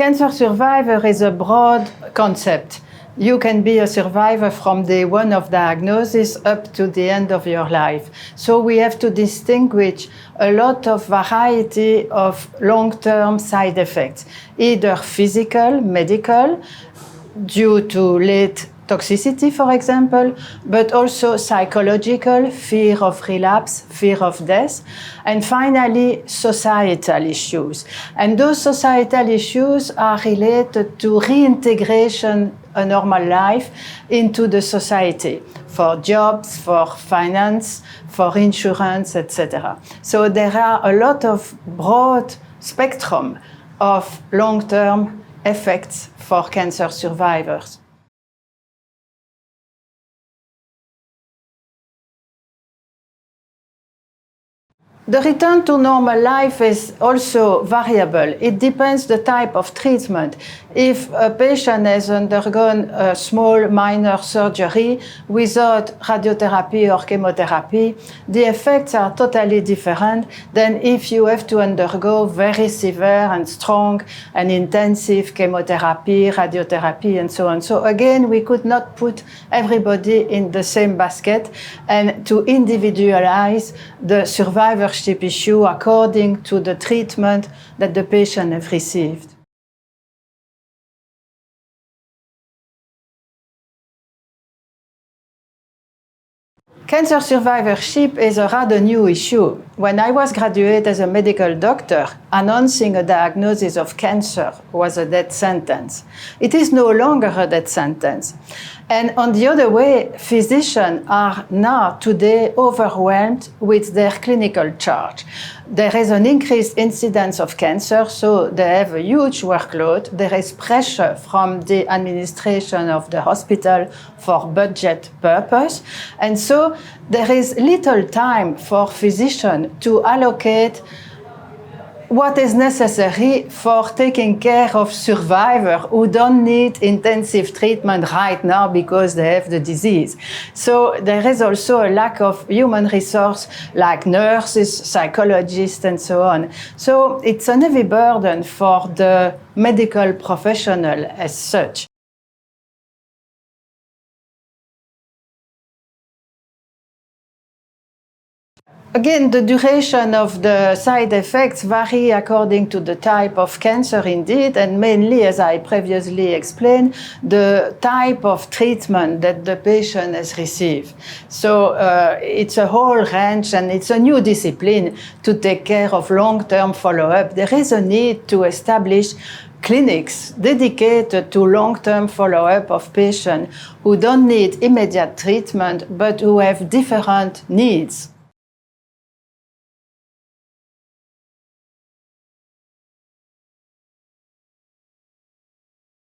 Cancer survivor is a broad concept. You can be a survivor from day one of diagnosis up to the end of your life. So we have to distinguish a lot of variety of long-term side effects, either physical, medical, due to late toxicity, for example, but also psychological, fear of relapse, fear of death, and finally, societal issues. And those societal issues are related to reintegration a normal life into the society, for jobs, for finance, for insurance, etc. So there are a lot of broad spectrum of long-term effects for cancer survivors. The return to normal life is also variable. It depends the type of treatment. If a patient has undergone a small minor surgery without radiotherapy or chemotherapy, the effects are totally different than if you have to undergo very severe and strong and intensive chemotherapy, radiotherapy, and so on. So again, we could not put everybody in the same basket and to individualize the survivorship issue according to the treatment that the patient has received. Cancer survivorship is a rather new issue. When I was graduate as a medical doctor, announcing a diagnosis of cancer was a death sentence. It is no longer a death sentence. And on the other way, physicians are now today overwhelmed with their clinical charge. There is an increased incidence of cancer, so they have a huge workload. There is pressure from the administration of the hospital for budget purpose. And so there is little time for physicians to allocate what is necessary for taking care of survivors who don't need intensive treatment right now because they have the disease. So there is also a lack of human resource like nurses, psychologists, and so on. So it's a heavy burden for the medical professional as such. Again, the duration of the side effects vary according to the type of cancer indeed, and mainly, as I previously explained, the type of treatment that the patient has received. So it's a whole range, and it's a new discipline to take care of long-term follow-up. There is a need to establish clinics dedicated to long-term follow-up of patients who don't need immediate treatment, but who have different needs.